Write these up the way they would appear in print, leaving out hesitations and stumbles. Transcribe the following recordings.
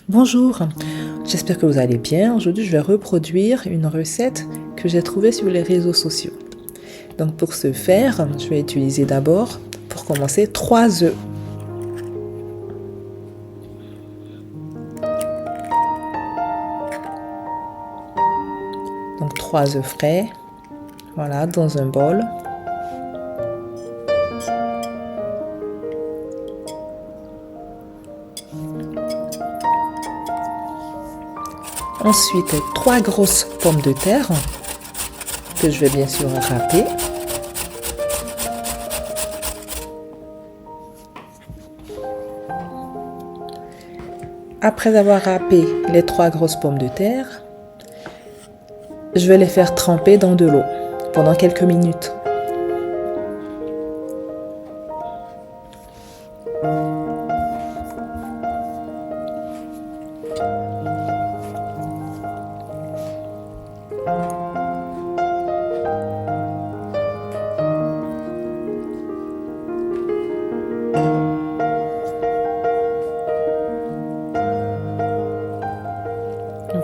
Bonjour, j'espère que vous allez bien. Aujourd'hui, je vais reproduire une recette que j'ai trouvée sur les réseaux sociaux. Donc pour ce faire, je vais utiliser d'abord, pour commencer, 3 œufs. Donc 3 œufs frais, voilà, dans un bol. Ensuite, 3 grosses pommes de terre que je vais bien sûr râper. Après avoir râpé les 3 grosses pommes de terre, je vais les faire tremper dans de l'eau pendant quelques minutes.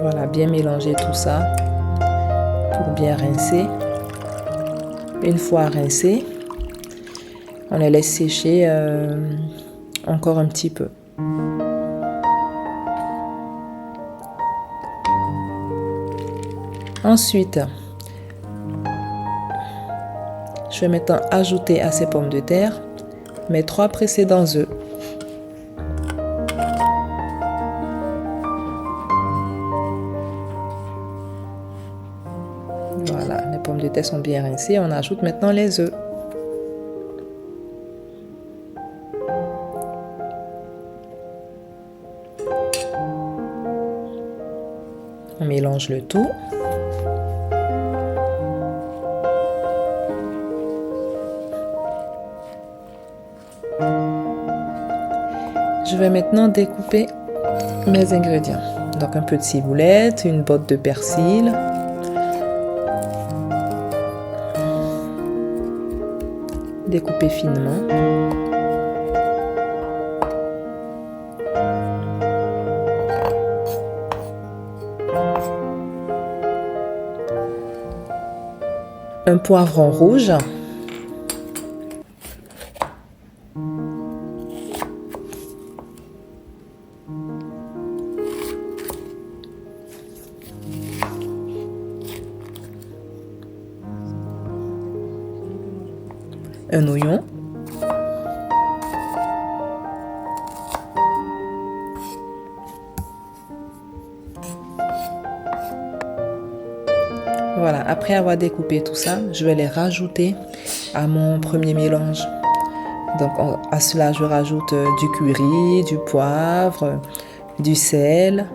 Voilà, bien mélanger tout ça pour bien rincer. Une fois rincé, on les laisse sécher encore un petit peu. Ensuite, je vais maintenant ajouter à ces pommes de terre mes 3 précédents œufs. Voilà, les pommes de terre sont bien rincées. On ajoute maintenant les œufs. On mélange le tout. Je vais maintenant découper mes ingrédients. Donc un peu de ciboulette, une botte de persil, découper finement. Un poivron rouge. Un oignon. Voilà, après avoir découpé tout ça, je vais les rajouter à mon premier mélange. Donc à cela, je rajoute du curry, du poivre, du sel,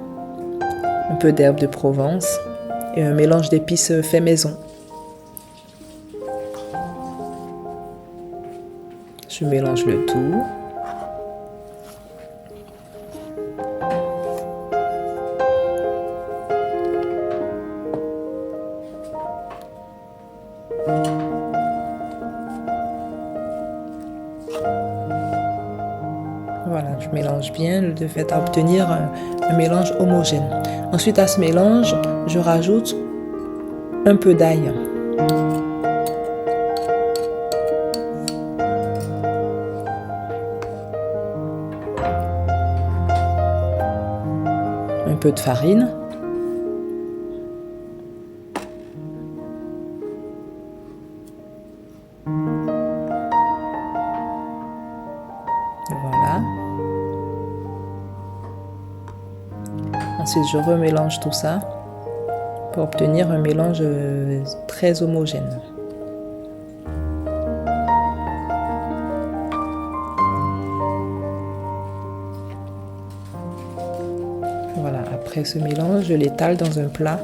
un peu d'herbe de Provence et un mélange d'épices fait maison. Je mélange le tout. Voilà, je mélange bien de fait à obtenir un mélange homogène. Ensuite, à ce mélange, je rajoute un peu d'ail. Un peu de farine. Voilà. Ensuite, je remélange tout ça pour obtenir un mélange très homogène. Voilà, après ce mélange, je l'étale dans un plat.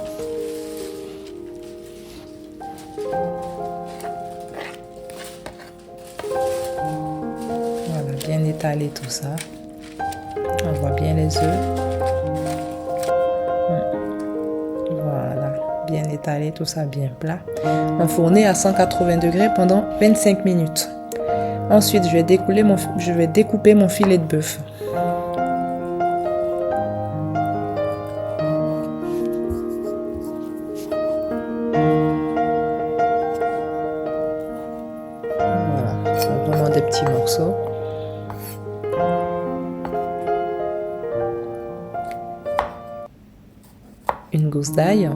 Voilà, bien étaler tout ça. On voit bien les œufs. Voilà, bien étalé, tout ça bien plat. Enfourner à 180 degrés pendant 25 minutes. Ensuite, je vais découper mon filet de bœuf. une gousse d'ail,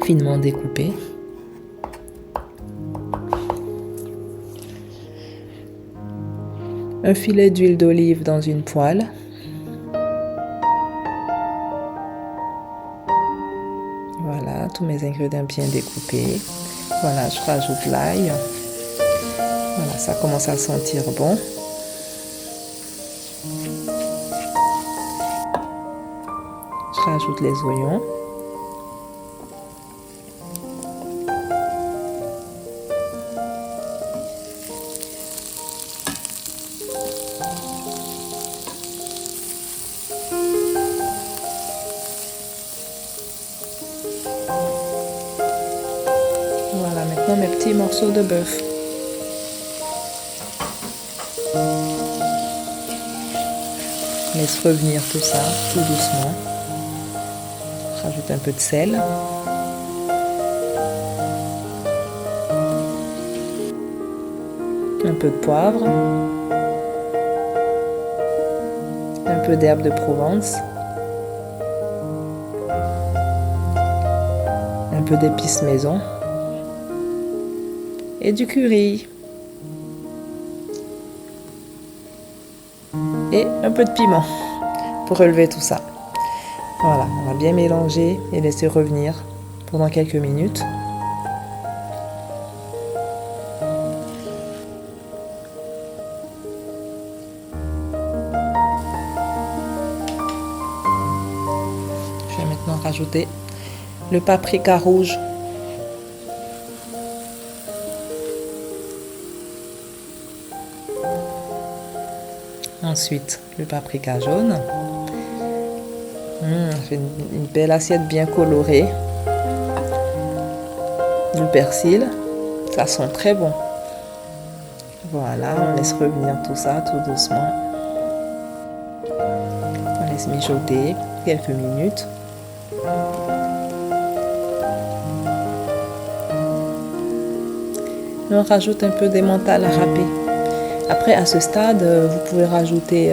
finement découpée. Un filet d'huile d'olive dans une poêle. Voilà, tous mes ingrédients bien découpés. Voilà, je rajoute l'ail. Voilà, ça commence à sentir bon. Je rajoute les oignons. Voilà, maintenant mes petits morceaux de bœuf. Laisse revenir tout ça, tout doucement. Rajoute un peu de sel. Un peu de poivre. Un peu d'herbe de Provence. Un peu d'épices maison. Et du curry. Et un peu de piment pour relever tout ça. Voilà, on va bien mélanger et laisser revenir pendant quelques minutes. Je vais maintenant rajouter le paprika rouge. Ensuite, le paprika jaune. Fait une belle assiette bien colorée. Du persil. Ça sent très bon. Voilà, on laisse revenir tout ça tout doucement. On laisse mijoter quelques minutes. Et on rajoute un peu d'emmental râpé. Après, à ce stade, vous pouvez rajouter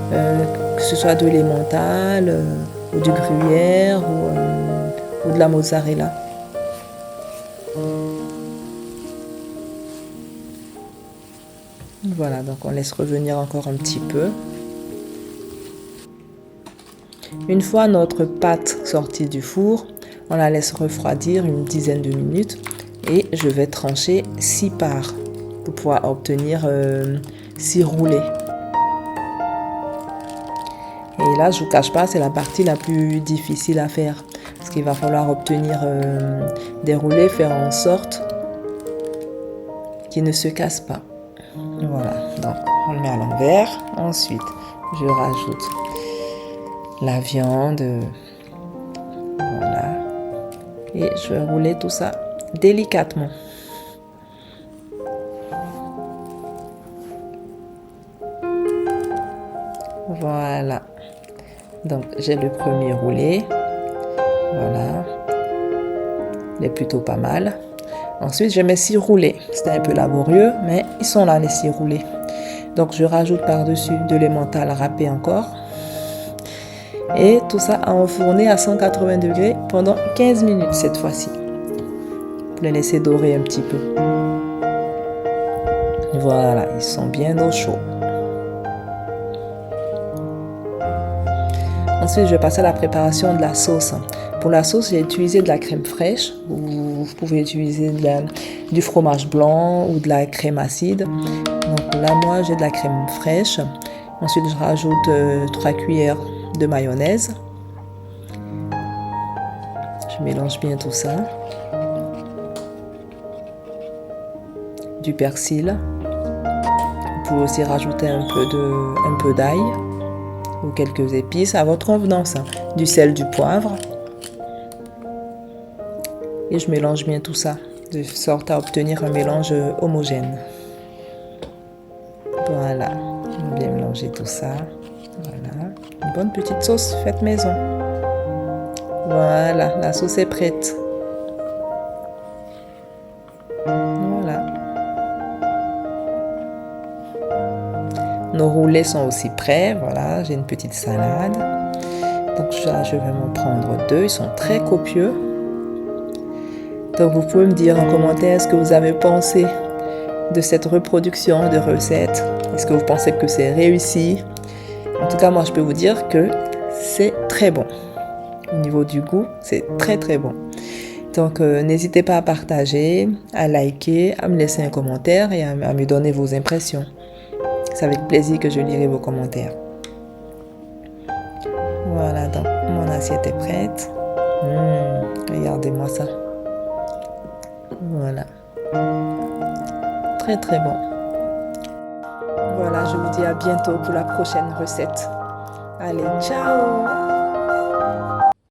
que ce soit de l'emmental ou du gruyère ou de la mozzarella. Voilà, donc on laisse revenir encore un petit peu. Une fois notre pâte sortie du four, on la laisse refroidir une dizaine de minutes et je vais trancher 6 parts pour pouvoir obtenir 6 roulés. Et là, je ne vous cache pas, c'est la partie la plus difficile à faire. Parce qu'il va falloir obtenir des roulés, faire en sorte qu'ils ne se cassent pas. Voilà, donc on le met à l'envers. Ensuite, je rajoute la viande. Voilà. Et je vais rouler tout ça délicatement. Voilà. Donc, j'ai le premier roulé. Voilà. Il est plutôt pas mal. Ensuite, je mets 6 roulés. C'était un peu laborieux, mais ils sont là, les 6 roulés. Donc, je rajoute par-dessus de l'emmental râpé encore. Et tout ça à enfourner à 180 degrés pendant 15 minutes cette fois-ci. Pour les laisser dorer un petit peu. Voilà, ils sont bien au chaud. Ensuite, je vais passer à la préparation de la sauce. Pour la sauce, j'ai utilisé de la crème fraîche. Vous pouvez utiliser du fromage blanc ou de la crème acide. Donc là, moi, j'ai de la crème fraîche. Ensuite, je rajoute 3 cuillères de mayonnaise. Je mélange bien tout ça. Du persil. Vous pouvez aussi rajouter un peu d'ail ou quelques épices à votre convenance. Du sel, du poivre. Et je mélange bien tout ça, de sorte à obtenir un mélange homogène. Voilà, on va bien mélanger tout ça. Voilà, une bonne petite sauce faite maison. Voilà, la sauce est prête. Voilà. Nos roulets sont aussi prêts. Voilà, j'ai une petite salade. Donc là, je vais m'en prendre 2. Ils sont très copieux. Donc vous pouvez me dire en commentaire ce que vous avez pensé de cette reproduction de recettes. Est-ce que vous pensez que c'est réussi? En tout cas, moi, je peux vous dire que c'est très bon. Au niveau du goût, c'est très très bon. Donc, n'hésitez pas à partager, à liker, à me laisser un commentaire et à me donner vos impressions. C'est avec plaisir que je lirai vos commentaires. Voilà, donc mon assiette est prête. Regardez-moi ça. Voilà. Très très bon. Voilà, je vous dis à bientôt pour la prochaine recette. Allez, ciao!